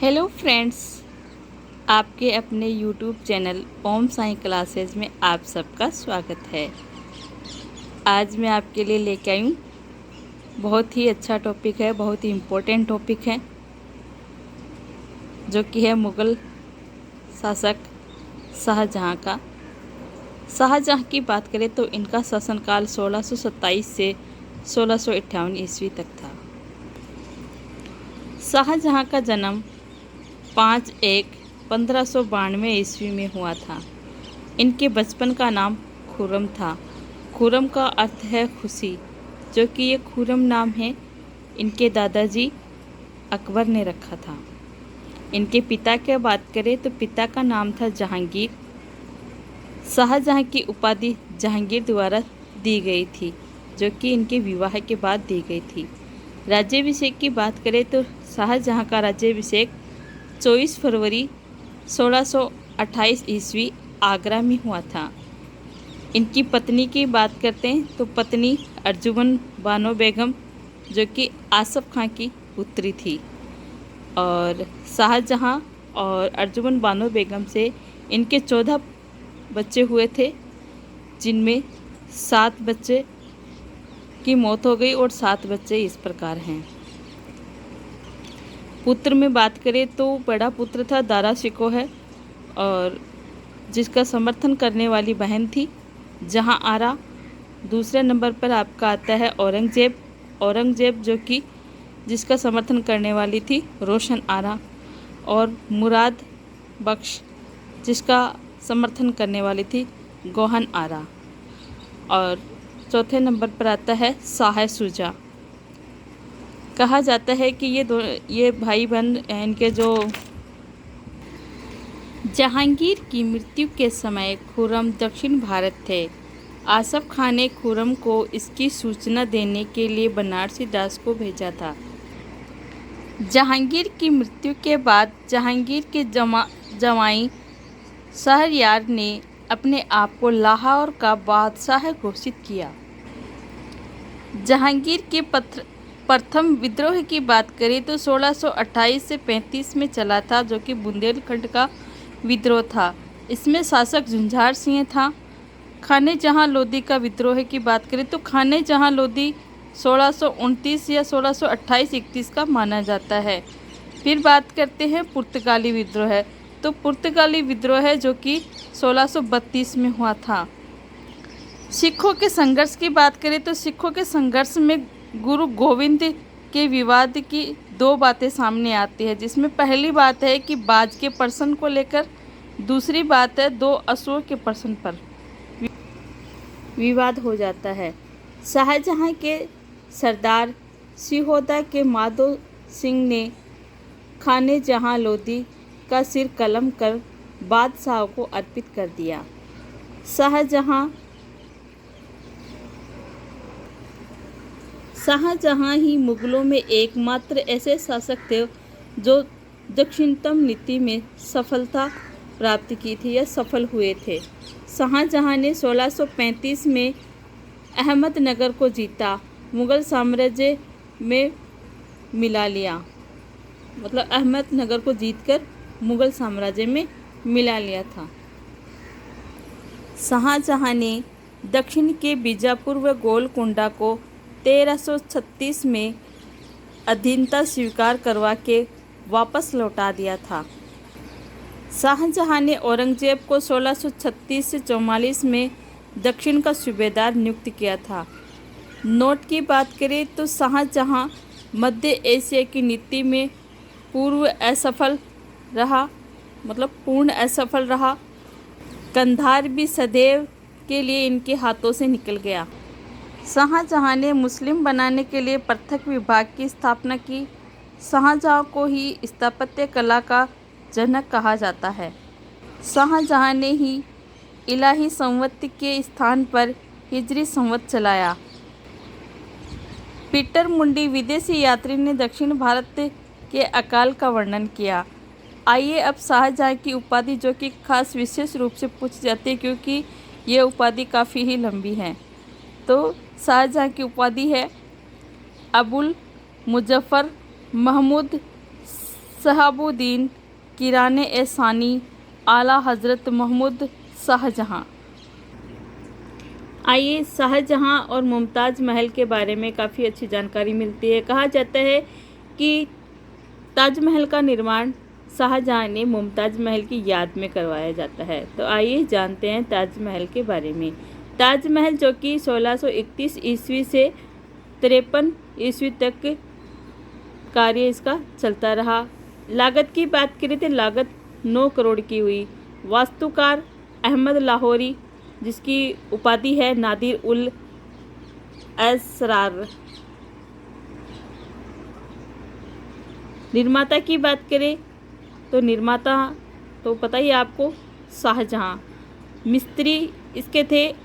Hello friends, आपके अपने YouTube channel Om Sai classes में आप सबका स्वागत है। आज मैं आपके लिए लेके आई हूँ, बहुत ही अच्छा टॉपिक है, बहुत ही इम्पोर्टेंट टॉपिक है, जो कि है मुग़ल शासक शाहजहाँ का। शाहजहाँ की बात करें तो इनका शासनकाल 1627 से 1658 ईस्वी तक था। शाहजहाँ का जन्म 5/1/1592 ईस्वी में हुआ था। इनके बचपन का नाम खुर्रम था। खुर्रम का अर्थ है खुशी, जो कि ये खुर्रम नाम है इनके दादाजी अकबर ने रखा था। इनके पिता की बात करें तो पिता का नाम था जहांगीर। शाहजहाँ की उपाधि जहांगीर द्वारा दी गई थी, जो कि इनके विवाह के बाद दी गई थी। राज्याभिषेक की बात करें तो शाहजहाँ का राज्याभिषेक 24 फरवरी 1628 ईस्वी आगरा में हुआ था। इनकी पत्नी की बात करते हैं तो पत्नी अर्जुमन बानो बेगम, जो कि आसफ़ खां की पुत्री थी। और शाहजहाँ और अर्जुमन बानो बेगम से इनके 14 बच्चे हुए थे, जिनमें 7 बच्चे की मौत हो गई और 7 बच्चे इस प्रकार हैं। पुत्र में बात करें तो बड़ा पुत्र था दारा शिकोह है, और जिसका समर्थन करने वाली बहन थी जहां आरा। दूसरे नंबर पर आपका आता है औरंगजेब, जो कि जिसका समर्थन करने वाली थी रोशन आरा, और मुराद बख्श, जिसका समर्थन करने वाली थी गोहन आरा। और चौथे नंबर पर आता है शाह शुजा। कहा जाता है कि ये भाई बहन इनके जो जहांगीर की मृत्यु के समय खुर्रम दक्षिण भारत थे। आसफ़ खां ने खुर्रम को इसकी सूचना देने के लिए बनारसी दास को भेजा था। जहांगीर की मृत्यु के बाद जहांगीर के जवाई शहरयार ने अपने आप को लाहौर का बादशाह घोषित किया। जहांगीर के प्रथम विद्रोह की बात करें तो 1628 से 35 में चला था, जो कि बुंदेलखंड का विद्रोह था। इसमें शासक झुंझार सिंह था। खाने जहां लोदी का विद्रोह की बात करें तो खाने जहां लोदी 1629 या 1628-31 का माना जाता है। फिर बात करते हैं पुर्तगाली विद्रोह, तो पुर्तगाली विद्रोह जो कि 1632 में हुआ था। सिखों के संघर्ष की बात करें तो सिखों के संघर्ष में गुरु गोविंद के विवाद की 2 बातें सामने आती है, जिसमें पहली बात है कि बाज के प्रश्न को लेकर, दूसरी बात है 2 असुरों के प्रश्न पर विवाद हो जाता है। शाहजहाँ के सरदार सिहोदा के माधो सिंह ने खाने जहां लोदी का सिर कलम कर बादशाह को अर्पित कर दिया। शाहजहाँ ही मुग़लों में एकमात्र ऐसे शासक थे जो दक्षिणतम नीति में सफलता प्राप्त की थी या सफल हुए थे। शाहजहाँ ने 1635 में अहमदनगर को जीता, मुग़ल साम्राज्य में मिला लिया। मतलब अहमदनगर को जीतकर मुग़ल साम्राज्य में मिला लिया था। शाहजहाँ ने दक्षिण के बीजापुर व गोलकुंडा को 1336 में अधीनता स्वीकार करवा के वापस लौटा दिया था। शाहजहाँ ने औरंगजेब को 1636 से 44 में दक्षिण का सूबेदार नियुक्त किया था। नोट की बात करें तो शाहजहाँ मध्य एशिया की नीति में पूर्ण असफल रहा। कंधार भी सदैव के लिए इनके हाथों से निकल गया। शाहजहाँ ने मुस्लिम बनाने के लिए पृथक विभाग की स्थापना की। शाहजहाँ को ही स्थापत्य कला का जनक कहा जाता है। शाहजहाँ ने ही इलाही संवत के स्थान पर हिजरी संवत चलाया। पीटर मुंडी विदेशी यात्री ने दक्षिण भारत के अकाल का वर्णन किया। आइए अब शाहजहाँ की उपाधि, जो कि खास विशेष रूप से पूछी जाती है क्योंकि ये उपाधि काफ़ी ही लंबी है। तो शाहजहाँ की उपाधि है अबुल मुजफ्फर महमूद शहाबुद्दीन किराने-ए-सानी, आला हज़रत महमूद शाहजहाँ। आइए शाहजहाँ और मुमताज़ महल के बारे में काफ़ी अच्छी जानकारी मिलती है। कहा जाता है कि ताजमहल का निर्माण शाहजहाँ ने मुमताज़ महल की याद में करवाया जाता है। तो आइए जानते हैं ताजमहल के बारे में। ताजमहल जो कि 1631 ईस्वी से 53 ईस्वी तक कार्य इसका चलता रहा। लागत की बात करें तो लागत 9 करोड़ की हुई। वास्तुकार अहमद लाहौरी, जिसकी उपाधि है नादिर उल असरार। निर्माता की बात करें तो निर्माता तो पता ही है आपको, शाहजहाँ। मिस्त्री इसके थे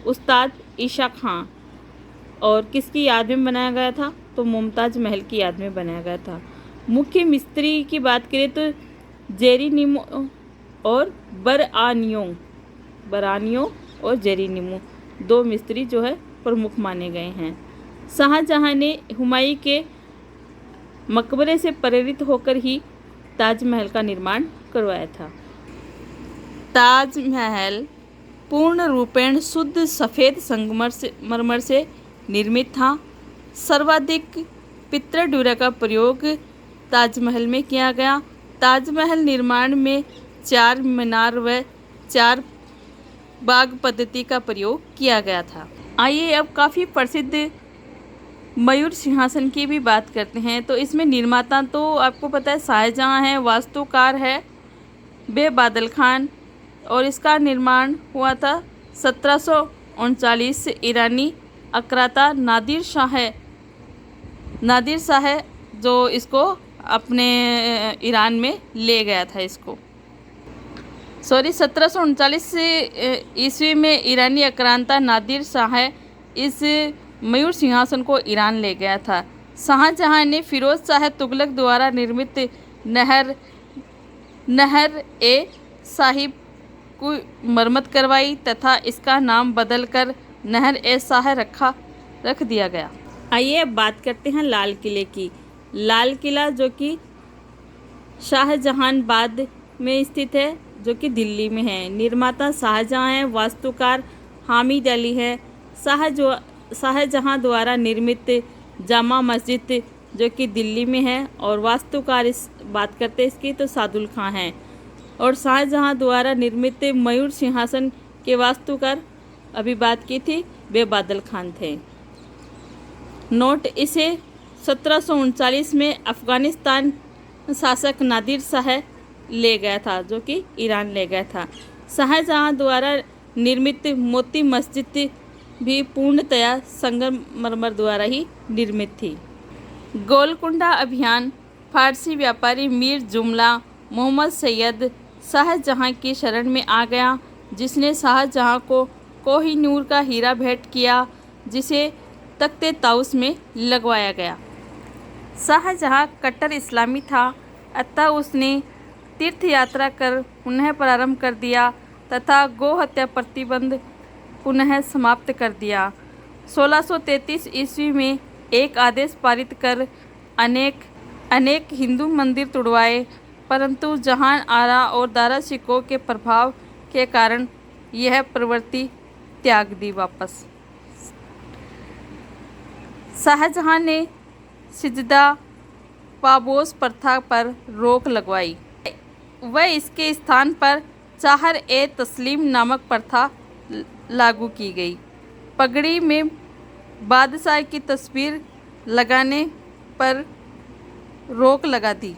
उस्ताद ईशा खां। और किसकी याद में बनाया गया था? तो मुमताज़ महल की याद में बनाया गया था। मुख्य मिस्त्री की बात करें तो जेरीनिमो और बरानियो और जेरीनिमो 2 मिस्त्री जो है प्रमुख माने गए हैं। शाहजहाँ ने हुमायूं के मकबरे से प्रेरित होकर ही ताजमहल का निर्माण करवाया था। ताजमहल पूर्ण रूपेण शुद्ध सफ़ेद संगमरमर से निर्मित था। सर्वाधिक पित्तल का प्रयोग ताजमहल में किया गया। ताजमहल निर्माण में 4 मीनार व 4 बाग पद्धति का प्रयोग किया गया था। आइए अब काफ़ी प्रसिद्ध मयूर सिंहासन की भी बात करते हैं। तो इसमें निर्माता तो आपको पता है शाहजहाँ है, वास्तुकार है बेबादल खान, और इसका निर्माण हुआ था 1739 से। ईरानी अकराता नादिर शाह जो इसको अपने ईरान में ले गया था। 1739 ईस्वी में ईरानी आक्रांता नादिर शाह इस मयूर सिंहासन को ईरान ले गया था। शाहजहाँ ने फिरोज शाह तुगलक द्वारा निर्मित नहर ए साहिब को मरम्मत करवाई तथा इसका नाम बदलकर नहर ए शाह रख दिया गया। आइए अब बात करते हैं लाल किले की। लाल किला जो कि शाहजहानाबाद में स्थित है, जो कि दिल्ली में है। निर्माता शाहजहाँ है, वास्तुकार हामिद अली है। शाहजहाँ द्वारा निर्मित जामा मस्जिद जो कि दिल्ली में है, और वास्तुकार इस बात करते हैं इसकी तो सादुल खां हैं। और शाहजहाँ द्वारा निर्मित मयूर सिंहासन के वास्तुकार अभी बात की थी बेबादल खान थे। नोट, इसे 1739 में अफ़गानिस्तान शासक नादिर शाह ले गया था, जो कि ईरान ले गया था। शाहजहाँ द्वारा निर्मित मोती मस्जिद भी पूर्णतया संगमरमर द्वारा ही निर्मित थी। गोलकुंडा अभियान फारसी व्यापारी मीर जुमला मोहम्मद सैयद शाहजहाँ की शरण में आ गया, जिसने शाहजहाँ को कोहिनूर का हीरा भेंट किया, जिसे तख्ते ताउस में लगवाया गया। शाहजहाँ कट्टर इस्लामी था, अतः उसने तीर्थ यात्रा कर पुनः प्रारंभ कर दिया तथा गौ हत्या प्रतिबंध पुनः समाप्त कर दिया। 1633 ईस्वी में एक आदेश पारित कर अनेक हिंदू मंदिर तुड़वाए, परंतु जहान आरा और दारा शिकोह के प्रभाव के कारण यह प्रवृत्ति त्याग दी वापस। शाहजहाँ ने सिजदा पाबोस प्रथा पर रोक लगवाई व इसके स्थान पर चाहर ए तस्लीम नामक प्रथा लागू की गई। पगड़ी में बादशाह की तस्वीर लगाने पर रोक लगा दी।